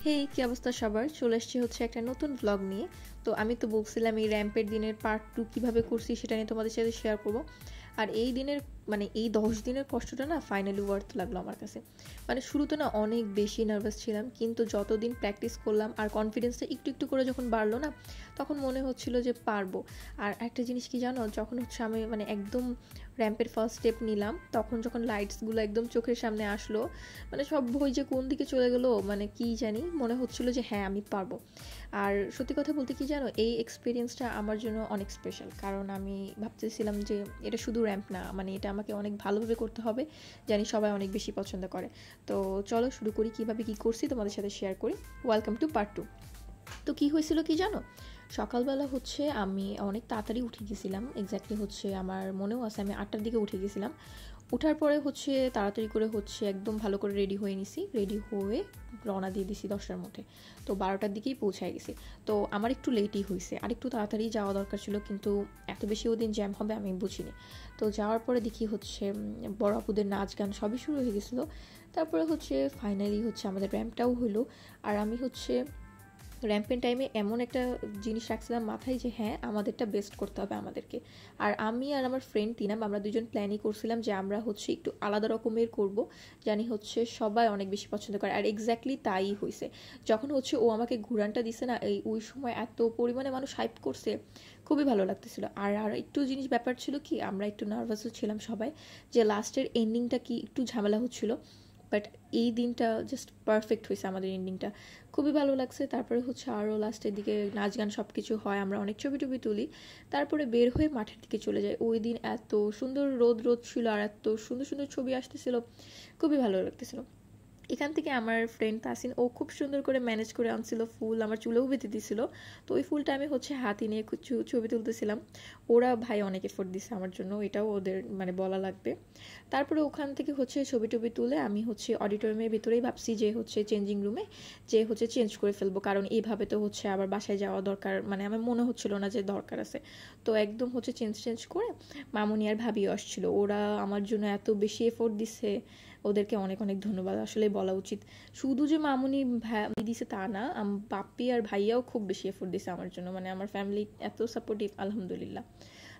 হেই, কি অবস্থা সবার? চলে এসেছি হচ্ছে একটা নতুন ব্লগ নিয়ে। তো আমি তো বলছিলাম এই র্যাম্পের দিনের পার্ট 2 কিভাবে করছি সেটা নিয়ে তোমাদের সাথে শেয়ার করব। আর এই দিনের এই 10 দিনের কষ্টটা না ফাইনালি ওয়ার্থ লাগলো আমার কাছে। শুরুতে না অনেক বেশি নার্ভাস ছিলাম, কিন্তু যতদিন প্র্যাকটিস করলাম আর কনফিডেন্সটা একটু একটু করে যখন বাড়লো না, তখন মনে হচ্ছিল যে পারবো। আর একটা জিনিস কি জানো, যখন হচ্ছে আমি একদম র্যাম্পের ফার্স্ট স্টেপ নিলাম, তখন যখন লাইটসগুলো একদম চোখের সামনে আসলো, সব ভয় যে কোন দিকে চলে গেলো, কি জানি, মনে হচ্ছিল যে হ্যাঁ আমি পারবো। আর সত্যি কথা বলতে কি জানো, এই এক্সপিরিয়েন্সটা আমার জন্য অনেক স্পেশাল, কারণ আমি ভাবতেছিলাম যে এটা শুধু র্যাম্প না, এটা আমাকে অনেক ভালোভাবে করতে হবে, জানি সবাই অনেক বেশি পছন্দ করে। তো চলো শুরু করি, কীভাবে কী করছি তোমাদের সাথে শেয়ার করি। Welcome to part 2। তো কী হয়েছিল কি জানো, সকালবেলা হচ্ছে আমি অনেক তাড়াতাড়ি উঠে গেছিলাম। এক্স্যাক্টলি হচ্ছে আমার মনেও আছে আমি 8টার দিকে উঠে গেছিলাম। ওঠার পরে হচ্ছে তাড়াতাড়ি করে হচ্ছে একদম ভালো করে রেডি হয়ে নিছি, রেডি হয়ে রওনা দিয়ে দিছি 10টার মধ্যে। তো 12টার দিকেই পৌঁছায় গেছি। তো আমার একটু লেটই হয়েছে, আর একটু তাড়াতাড়ি যাওয়া দরকার ছিল, কিন্তু এত বেশি ওদিন জ্যাম হবে আমি বুঝিনি। তো যাওয়ার পরে দেখি হচ্ছে বড় আপুদের নাচ গান সবই শুরু হয়ে গেছিলো। তারপরে হচ্ছে ফাইনালি হচ্ছে আমাদের র্যাম্পটাও হলো। আর আমি হচ্ছে র্যাম্পের টাইমে এমন একটা জিনিস রাখছিলাম মাথায় যে হ্যাঁ আমাদেরটা বেস্ট করতে হবে আমাদেরকে। আর আমি আর আমার ফ্রেন্ড তিনাম, আমরা দুজন প্ল্যানই করছিলাম যে আমরা হচ্ছে একটু আলাদা রকমের করব, জানি হচ্ছে সবাই অনেক বেশি পছন্দ করে। আর এক্স্যাক্টলি তাই হয়েছে। যখন হচ্ছে ও আমাকে ঘুরানটা দিছে না, ওই সময় এত পরিমাণে মানুষ হাইপ করছে, খুবই ভালো লাগতেছিল। আর আর একটু জিনিস ব্যাপার ছিল কি, আমরা একটু নার্ভাসও ছিলাম সবাই, যে লাস্টের এন্ডিংটা কি একটু ঝামেলা হচ্ছিল। বাট এই দিনটা জাস্ট পারফেক্ট হয়েছে, আমাদের এন্ডিংটা খুবই ভালো লাগছে। তারপরে হচ্ছে আরও লাস্টের দিকে নাচ গান সব কিছু হয়, আমরা অনেক ছবি টবি তুলি, তারপরে বের হয়ে মাঠের দিকে চলে যাই। ওই দিন এত সুন্দর রোদ রোদ ছিল, আর এত সুন্দর সুন্দর ছবি আসতেছিল, খুবই ভালো লাগতেছিল। এখান থেকে আমার ফ্রেন্ড তাসিন, ও খুব সুন্দর করে ম্যানেজ করে আনছিল ফুল, আমার চুলেও বেঁধে দিছিল। তো ওই ফুলটা আমি হচ্ছে হাতে নিয়ে কিছু ছবি তুলতেছিলাম। ওরা ভাই অনেক এফোর্ট দিছে আমার জন্য, এটাও ওদের বলা লাগবে। তারপরে ওখান থেকে হচ্ছে ছবি টবি তুলে আমি হচ্ছে অডিটোরিয়ামের ভিতরেই ভাবছি যে হচ্ছে চেঞ্জিং রুমে যে হচ্ছে চেঞ্জ করে ফেলবো, কারণ এইভাবে তো হচ্ছে আবার বাসায় যাওয়া দরকার, আমার মনে হচ্ছিল না যে দরকার আছে। তো একদম হচ্ছে চেঞ্জ করে মামুনি আর ভাবিও আসছিল, ওরা আমার জন্য এত বেশি এফোর্ট দিছে, ওদেরকে অনেক অনেক ধন্যবাদ আসলে বলা উচিত। শুধু যে মামুনি দিছে তা না, বাপ্পি আর ভাইয়াও খুব বেশি এফোর্ট দিছে আমার জন্য, আমার ফ্যামিলি এত সাপোর্টিভ, আলহামদুলিল্লাহ।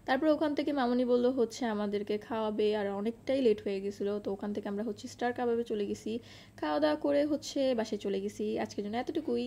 তারপর ওখান থেকে মামুনি বললো হচ্ছে আমাদেরকে খাওয়াবে, আর অনেকটাই লেট হয়ে গেছিলো। তো ওখান থেকে আমরা হচ্ছে স্টার কাবাবে চলে গেছি, খাওয়া দাওয়া করে হচ্ছে বাসায় চলে গেছি। আজকের জন্য এতটুকুই।